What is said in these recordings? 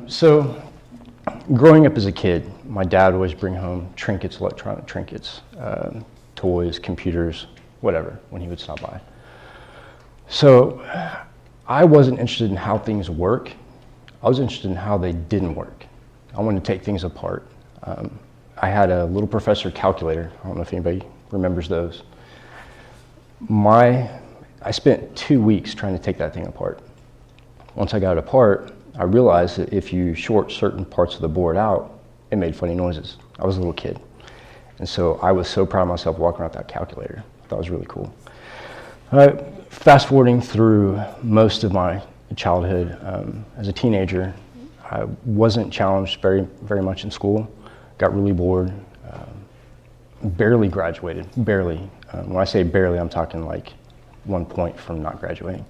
So growing up as a kid, my dad would always bring home trinkets, electronic trinkets, toys, computers, whatever, when he would stop by. So I wasn't interested in how things work. I was interested in how they didn't work. I wanted to take things apart. I had a little professor calculator. I don't know if anybody remembers those. I spent 2 weeks trying to take that thing apart. Once I got it apart, I realized that if you short certain parts of the board out, it made funny noises. I was a little kid. And so I was so proud of myself walking around with that calculator. I thought it was really cool. Fast forwarding through most of my childhood, as a teenager, I wasn't challenged very much in school. Got really bored. Barely graduated, barely. When I say barely, I'm talking like 1 point from not graduating.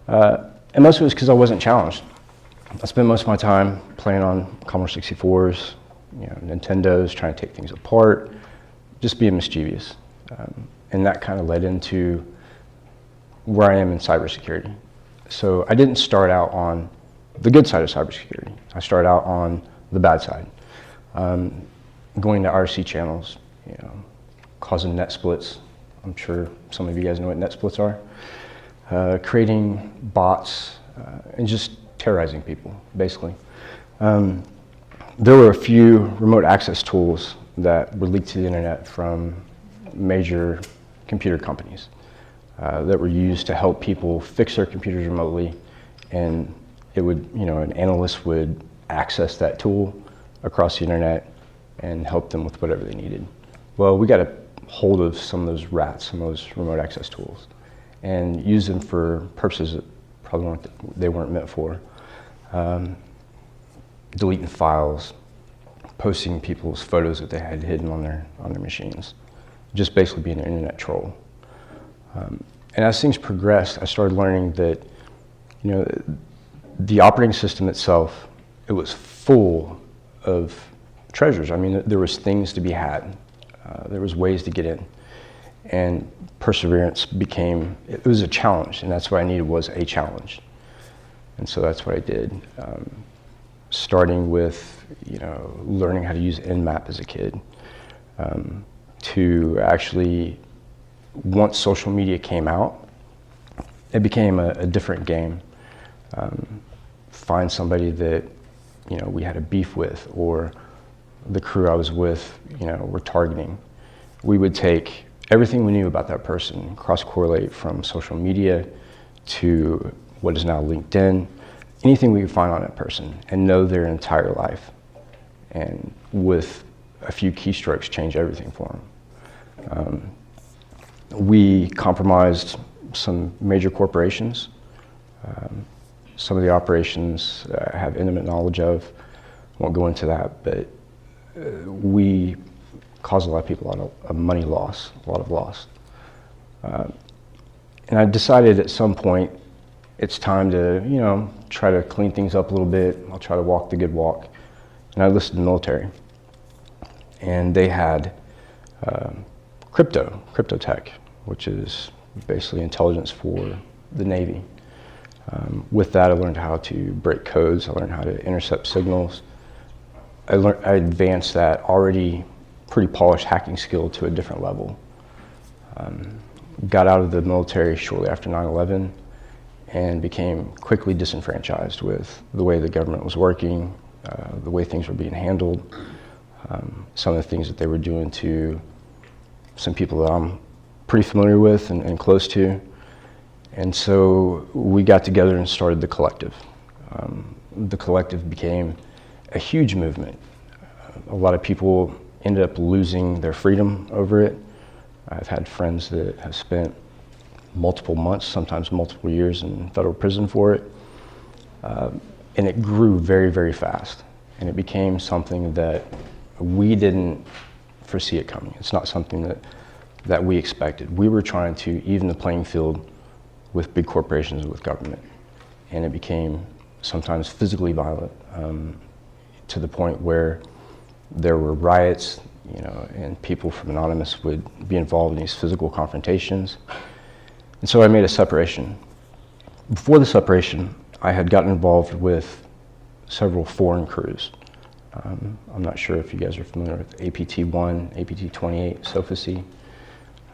And most of it was because I wasn't challenged. I spent most of my time playing on Commodore 64s, Nintendos, trying to take things apart, just being mischievous. And that kind of led into where I am in cybersecurity. So I didn't start out on the good side of cybersecurity. I started out on the bad side. Going to RC channels, causing net splits. I'm sure some of you guys know what net splits are. Creating bots and just terrorizing people, basically. There were a few remote access tools that were leaked to the internet from major computer companies that were used to help people fix their computers remotely, and it would, an analyst would access that tool across the internet and help them with whatever they needed. Well, we got a hold of some of those rats, some of those remote access tools, and used them for purposes that probably weren't meant for. Deleting files, posting people's photos that they had hidden on their machines, just basically being an internet troll. And as things progressed, I started learning that, the operating system itself, it was full of treasures. I mean, there was things to be had. There was ways to get in. And perseverance it was a challenge, and that's what I needed, was a challenge. And so that's what I did. Starting with, learning how to use Nmap as a kid, to actually, once social media came out, it became a different game. Find somebody that, we had a beef with, or the crew I was with, were targeting. We would take everything we knew about that person, cross-correlate from social media to what is now LinkedIn, anything we could find on that person, and know their entire life. And with a few keystrokes, change everything for them. We compromised some major corporations. Some of the operations I have intimate knowledge of. Won't go into that, but we caused a lot of people a lot of money loss, a lot of loss. And I decided at some point it's time to, try to clean things up a little bit. I'll try to walk the good walk. And I enlisted in the military. And they had crypto tech, which is basically intelligence for the Navy. With that, I learned how to break codes. I learned how to intercept signals. I advanced that already pretty polished hacking skill to a different level. Got out of the military shortly after 9/11 and became quickly disenfranchised with the way the government was working, the way things were being handled, some of the things that they were doing to some people that I'm pretty familiar with and close to. And so we got together and started the collective. The collective became a huge movement. A lot of people ended up losing their freedom over it. I've had friends that have spent multiple months, sometimes multiple years in federal prison for it. And it grew very, very fast. And it became something that we didn't foresee it coming. It's not something that we expected. We were trying to even the playing field with big corporations and with government. And it became sometimes physically violent, to the point where there were riots, and people from Anonymous would be involved in these physical confrontations. And so I made a separation. Before the separation, I had gotten involved with several foreign crews. I'm not sure if you guys are familiar with APT-1, APT-28, SOFA-C.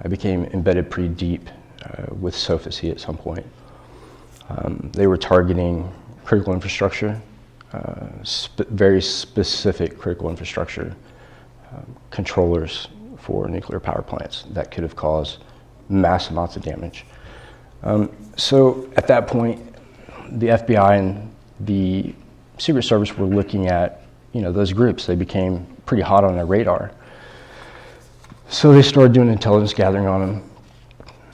I became embedded pretty deep with SOFA-C at some point. They were targeting critical infrastructure, very specific critical infrastructure, controllers for nuclear power plants that could have caused mass amounts of damage. So at that point, the FBI and the Secret Service were looking at those groups. They became pretty hot on their radar. So they started doing intelligence gathering on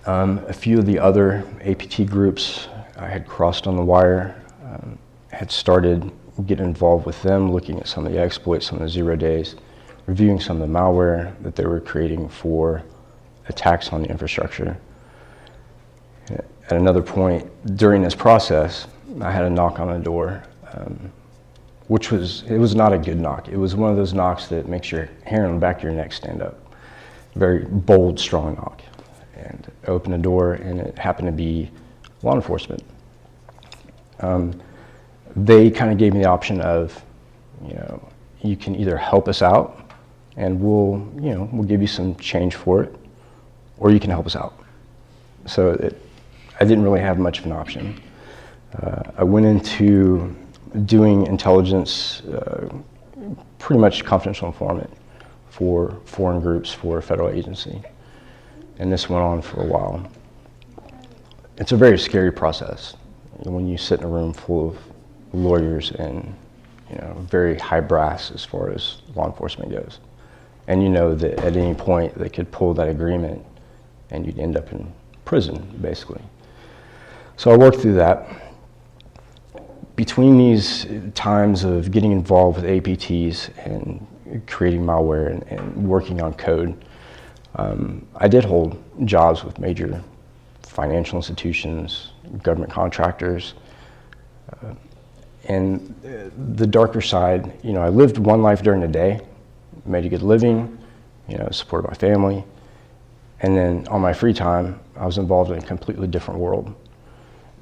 them. A few of the other APT groups I had crossed on the wire, had started getting involved with them, looking at some of the exploits, some of the 0 days, reviewing some of the malware that they were creating for attacks on the infrastructure. At another point during this process, I had a knock on the door, it was not a good knock. It was one of those knocks that makes your hair on the back of your neck stand up. Very bold, strong knock. And I opened the door, and it happened to be law enforcement. They kind of gave me the option of, you can either help us out, and we'll give you some change for it, or you can help us out. So I didn't really have much of an option. I went into doing intelligence, pretty much confidential informant for foreign groups for a federal agency. And this went on for a while. It's a very scary process when you sit in a room full of lawyers and very high brass as far as law enforcement goes. And you know that at any point they could pull that agreement and you'd end up in prison, basically. So I worked through that. Between these times of getting involved with APTs and creating malware and working on code, I did hold jobs with major financial institutions, government contractors, and the darker side, I lived one life during the day, made a good living, supported my family, and then on my free time, I was involved in a completely different world.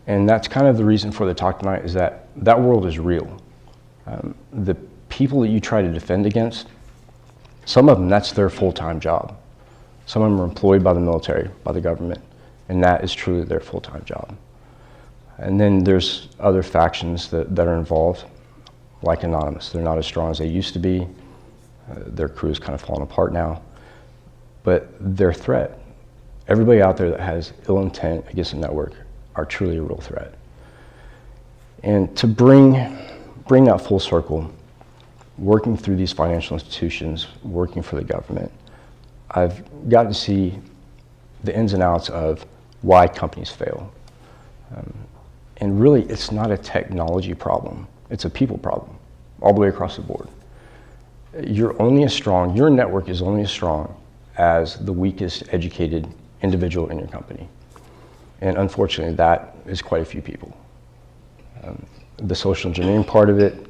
And that's kind of the reason for the talk tonight, is that world is real. The people that you try to defend against, some of them, that's their full-time job. Some of them are employed by the military, by the government, and that is truly their full-time job. And then there's other factions that are involved, like Anonymous. They're not as strong as they used to be. Their crew is kind of falling apart now. But their threat, everybody out there that has ill intent against the network are truly a real threat. And to bring that full circle, working through these financial institutions, working for the government, I've gotten to see the ins and outs of why companies fail. And really, it's not a technology problem. It's a people problem, all the way across the board. Your network is only as strong as the weakest educated individual in your company. And unfortunately, that is quite a few people. The social engineering part of it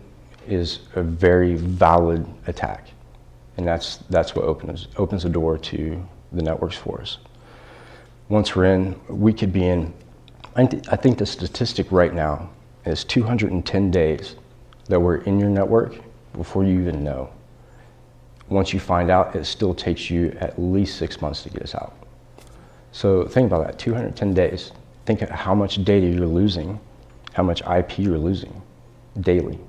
is a very valid attack. And that's what opens the door to the networks for us. Once we're in, we could be in, I think the statistic right now is 210 days that we're in your network before you even know. Once you find out, it still takes you at least 6 months to get us out. So think about that, 210 days. Think of how much data you're losing, how much IP you're losing daily.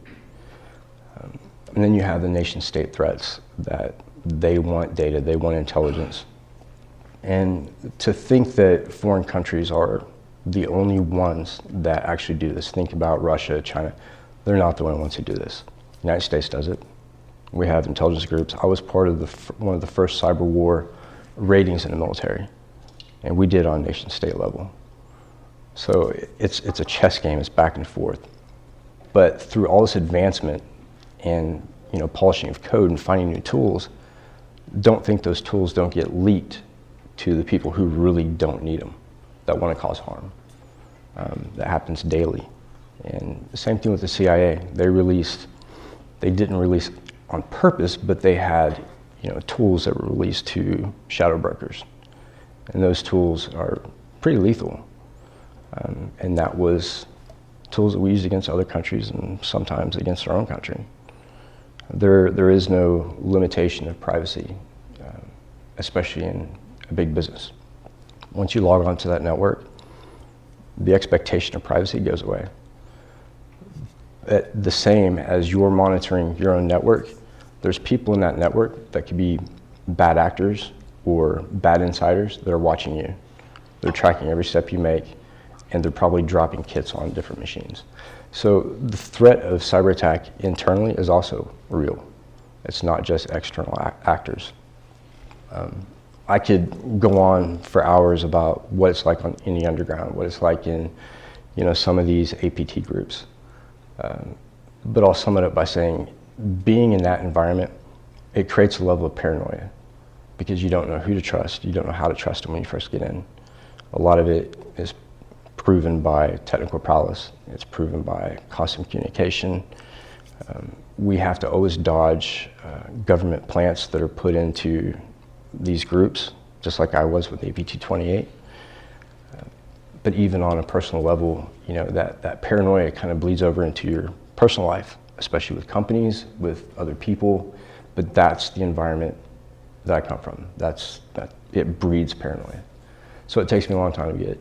And then you have the nation state threats that they want data, they want intelligence. And to think that foreign countries are the only ones that actually do this, think about Russia, China, they're not the only ones who do this. The United States does it. We have intelligence groups. I was part of one of the first cyber war ratings in the military, and we did on nation state level. So it's a chess game, it's back and forth. But through all this advancement and polishing of code and finding new tools, don't think those tools don't get leaked to the people who really don't need them, that want to cause harm. That happens daily. And the same thing with the CIA. They didn't release on purpose, but they had tools that were released to shadow brokers. And those tools are pretty lethal. And that was tools that we use against other countries and sometimes against our own country. There is no limitation of privacy, especially in a big business. Once you log onto that network, the expectation of privacy goes away. The same as you're monitoring your own network, there's people in that network that could be bad actors or bad insiders that are watching you. They're tracking every step you make, and they're probably dropping kits on different machines. So the threat of cyber attack internally is also real. It's not just external actors. I could go on for hours about what it's like in the underground, what it's like in some of these APT groups. But I'll sum it up by saying being in that environment, it creates a level of paranoia because you don't know who to trust, you don't know how to trust them when you first get in. A lot of it is proven by technical prowess, it's proven by constant communication. We have to always dodge government plants that are put into these groups, just like I was with APT 28. But even on a personal level, that paranoia kind of bleeds over into your personal life, especially with companies, with other people. But that's the environment that I come from. It breeds paranoia. So it takes me a long time to get,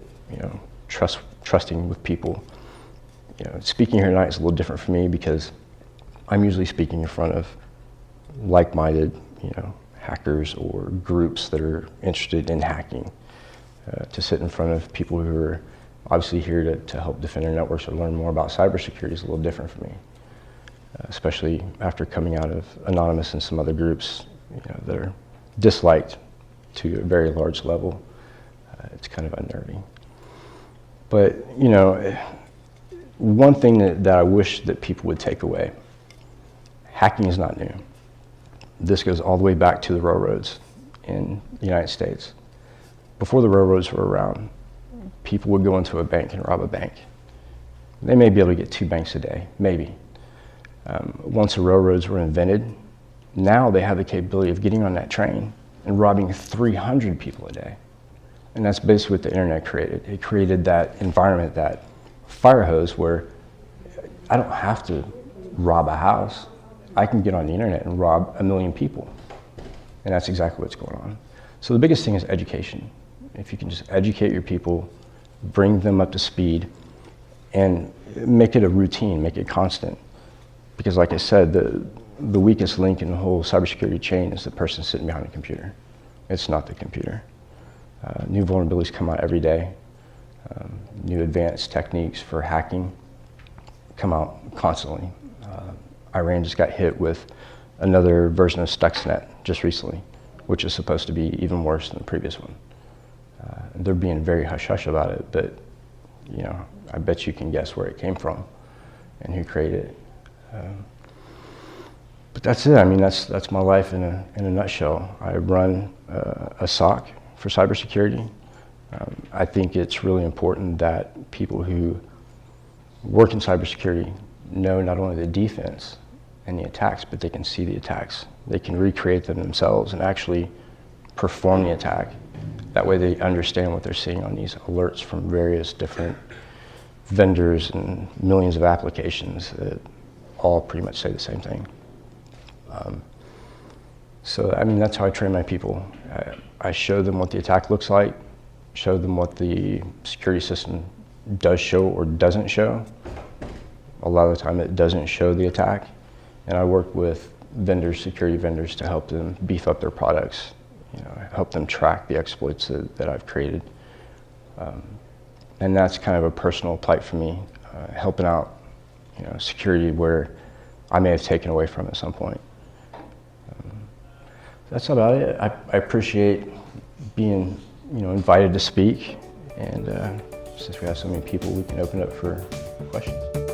trusting with people. Speaking here tonight is a little different for me because I'm usually speaking in front of like-minded, hackers or groups that are interested in hacking. To sit in front of people who are obviously here to help defend their networks or learn more about cybersecurity is a little different for me, especially after coming out of Anonymous and some other groups that are disliked to a very large level. It's kind of unnerving. But, one thing that I wish that people would take away, hacking is not new. This goes all the way back to the railroads in the United States. Before the railroads were around, people would go into a bank and rob a bank. They may be able to get 2 banks a day, maybe. Once the railroads were invented, now they have the capability of getting on that train and robbing 300 people a day. And that's basically what the internet created. It created that environment, that fire hose where I don't have to rob a house. I can get on the internet and rob 1 million people. And that's exactly what's going on. So the biggest thing is education. If you can just educate your people, bring them up to speed, and make it a routine, make it constant. Because like I said, the weakest link in the whole cybersecurity chain is the person sitting behind a computer. It's not the computer. New vulnerabilities come out every day. New advanced techniques for hacking come out constantly. Iran just got hit with another version of Stuxnet just recently, which is supposed to be even worse than the previous one. They're being very hush-hush about it, but I bet you can guess where it came from and who created it. But that's it. I mean, that's my life in a nutshell. I run a SOC for cybersecurity. I think it's really important that people who work in cybersecurity know not only the defense and the attacks, but they can see the attacks. They can recreate them themselves and actually perform the attack. That way they understand what they're seeing on these alerts from various different vendors and millions of applications that all pretty much say the same thing. So, I mean, that's how I train my people. I show them what the attack looks like, show them what the security system does show or doesn't show. A lot of the time it doesn't show the attack. And I work with vendors, security vendors, to help them beef up their products, help them track the exploits that I've created. And that's kind of a personal plight for me, helping out security where I may have taken away from at some point. That's about it. I appreciate being invited to speak, and since we have so many people, we can open up for questions.